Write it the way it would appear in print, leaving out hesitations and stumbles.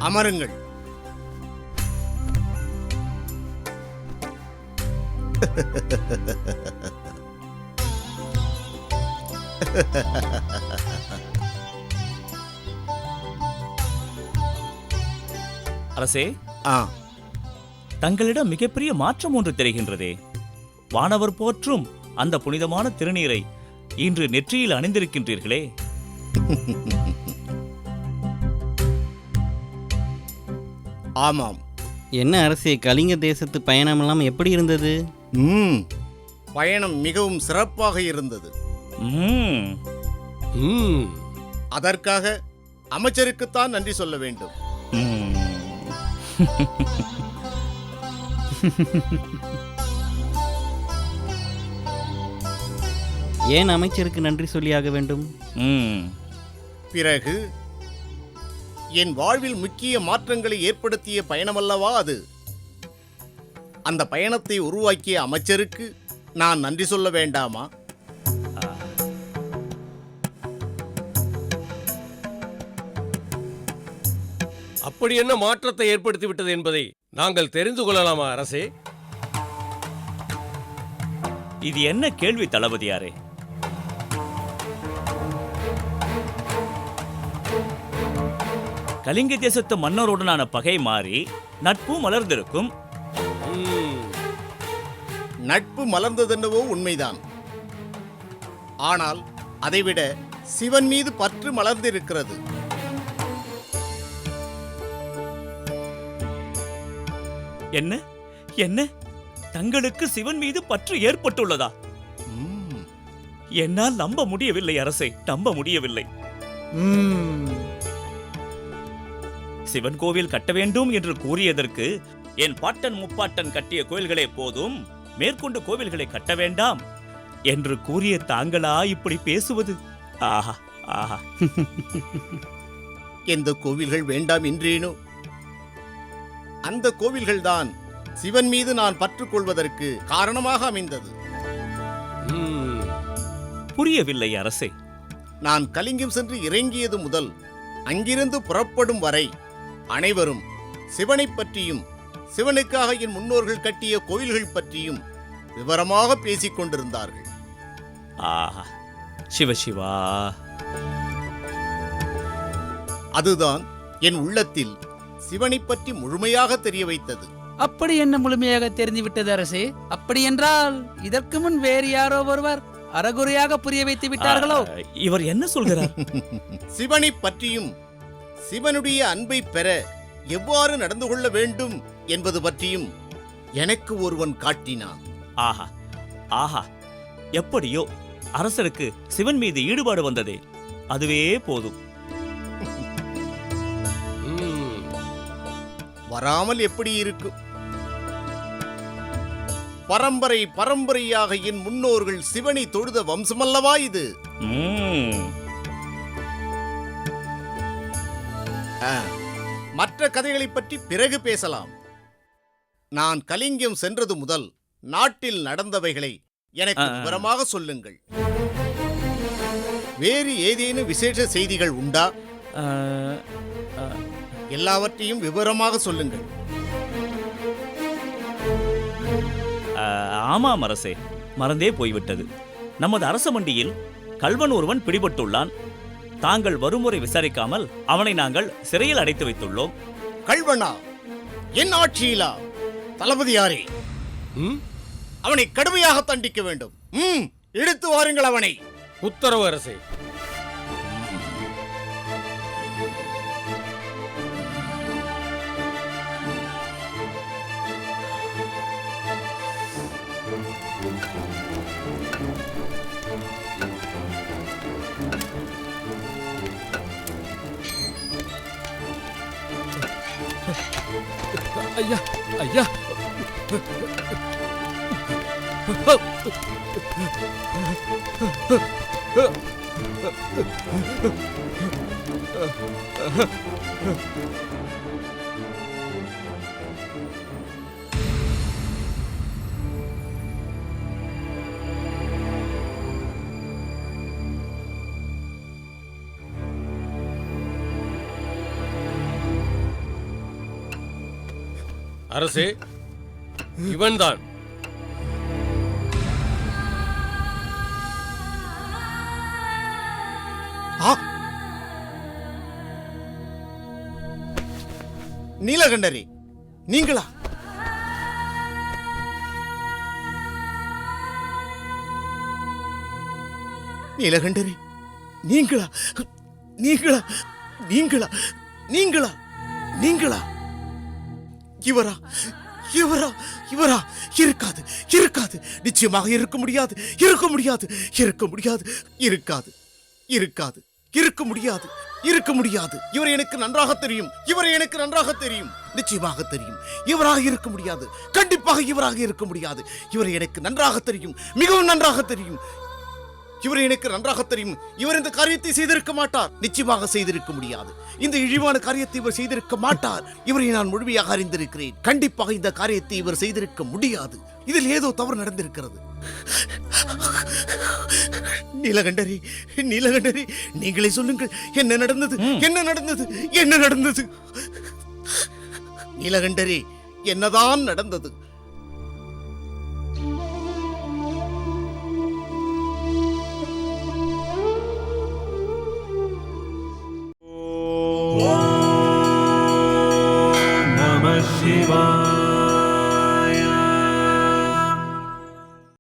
அமருங்கள். அரசே, தங்களிடம் மிகப்பெரிய மாற்றம் ஒன்று தெரிகின்றதே. வானவர் போற்றும் அந்த புனிதமான திருநீரை இன்று நெற்றியில் அணிந்திருக்கின்றீர்களே. ஆமாம். என்ன அரசே, கலிங்க தேசத்து பயணமெல்லாம் எப்படி இருந்தது? பயணம் மிகவும் சிறப்பாக இருந்தது. அதற்காக அமைச்சருக்குத்தான் நன்றி சொல்ல வேண்டும். ஏன் அமைச்சருக்கு நன்றி சொல்லியாக வேண்டும்? பிறகு என் வாழ்வில் முக்கிய மாற்றங்களை ஏற்படுத்திய பயணமல்லவா அது. அந்த பயணத்தை உருவாக்கிய அமைச்சருக்கு நான் நன்றி சொல்ல வேண்டாமா? அப்படி என்ன மாற்றத்தை ஏற்படுத்திவிட்டது என்பதை நாங்கள் தெரிந்து கொள்ளலாமா அரசே? இது என்ன கேள்வி தளபதியாரே? கலிங்க தேசத்து மன்னருடனான பகை மாறி நட்பு மலர்ந்திருக்கும். நட்பு மலர்ந்ததென்னவோ உண்மைதான். ஆனால் அதைவிட சிவன் மீது பற்று மலர்ந்திருக்கிறது. என்ன என்ன தங்களுக்கு சிவன் மீது பற்று ஏற்பட்டுள்ளதா? என்னால் நம்ப முடியவில்லை அரசே, நம்ப முடியவில்லை. சிவன் கோவில் கட்ட வேண்டும் என்று கூறியதற்கு என் பாட்டன் முப்பாட்டன் கட்டிய கோயில்களே போதும், மேற்கொண்டு கோவில்களை கட்ட வேண்டாம் என்று கூறிய தாங்களா இப்படி பேசுவது? ஆஹா ஆஹா. எந்த கோவில்கள் வேண்டாம் என்றேனோ அந்த கோவில்கள்தான் சிவன் மீது நான் பற்றுக்கொள்வதற்கு காரணமாக அமைந்தது. புரியவில்லை அரசே. நான் கலிங்கம் சென்று இறங்கியது முதல் அங்கிருந்து புறப்படும் வரை அனைவரும் சிவனை பற்றியும் சிவனுக்காக என் முன்னோர்கள் கட்டிய கோயில்கள் பற்றியும் விவரமாக பேசிக் கொண்டிருந்தார்கள். ஆஹா, சிவசிவா. அதுதான் என் உள்ளத்தில் சிவனை பற்றி முழுமையாக தெரிய வைத்தது. அப்படி என்ன முழுமையாக தெரிந்துவிட்டது அரசே? அப்படி என்றால் இதற்கு முன் வேறு யாரோ ஒருவர் அறகுறையாக புரிய வைத்து விட்டார்களோ? இவர் என்ன சொல்கிறார்? சிவனை பற்றியும் சிவனுடைய அன்பை பெற எவ்வாறு நடந்து கொள்ள வேண்டும் என்பது பற்றியும் எனக்கு ஒருவன் காட்டினான். ஆஹா ஆஹா, எப்படியோ அரசருக்கு சிவன் மீது ஈடுபாடு வந்ததே, அதுவே போதும். வராமல் எப்படி இருக்கும்? பரம்பரை பரம்பரையாக என் முன்னோர்கள் சிவனை தொழுத வம்சமல்லவா இது. மற்ற கதைகளை பற்றி பிறகு பேசலாம். நான் கலிங்கம் சென்றது முதல் நாட்டில் நடந்தவைகளை எனக்கு விவரமாக சொல்லுங்கள். வேறு ஏதேனும் விசேஷ செய்திகள் உண்டா? எல்லாவற்றையும் விவரமாக சொல்லுங்கள். ஆமாம் அரசே, மறந்தே போய்விட்டது. நமது அரச மண்டியில் கள்வன் ஒருவன் பிடிபட்டுள்ளான். தாங்கள் வருமுறை விசாரிக்காமல் அவனை நாங்கள் சிறையில் அடைத்து வைத்துள்ளோம். கள்வனா? என் ஆட்சியிலா? தளபதியாரே, அவனை கடுமையாக தண்டிக்க வேண்டும். எடுத்து வாருங்கள் அவனை. உத்தரவு அரசே. ஐயா ஐயா, அரசே, இவன்தான். ஆ! நீலகண்டரே, நீங்களா? நீலகண்டரே, நீங்களா? நீங்களா? நீங்களா? நீங்களா? நீங்களா? இவரா? இவரா? இவரா? இருக்காது, இருக்காது, நிச்சயமாக இருக்க முடியாது, இருக்க முடியாது, இருக்க முடியாது, இருக்காது, இருக்காது, இருக்க முடியாது, இருக்க முடியாது. இவர் எனக்கு நன்றாக தெரியும், இவரை எனக்கு நன்றாக தெரியும், நிச்சயமாக தெரியும். இவராக இருக்க முடியாது, கண்டிப்பாக இவராக இருக்க முடியாது. இவரை எனக்கு நன்றாக தெரியும், மிகவும் நன்றாக தெரியும். இவரை எனக்கு நன்றாக தெரியும். இவர் இந்த காரியத்தை செய்திருக்க மாட்டார், நிச்சயமாக செய்திருக்க முடியாது. இந்த இழிவான காரியத்தை இவர் செய்திருக்க மாட்டார். இவரை நான் முழுமையாக அறிந்திருக்கிறேன். கண்டிப்பாக இந்த காரியத்தை இவர் செய்திருக்க முடியாது. இதில் ஏதோ தவறு நடந்திருக்கிறது. நீலகண்டரி, நீலகண்டரி, நீங்களே சொல்லுங்கள், என்ன நடந்தது? என்ன நடந்தது? என்ன நடந்தது? நீலகண்டரி, என்னதான் நடந்தது? Namah Shivaya.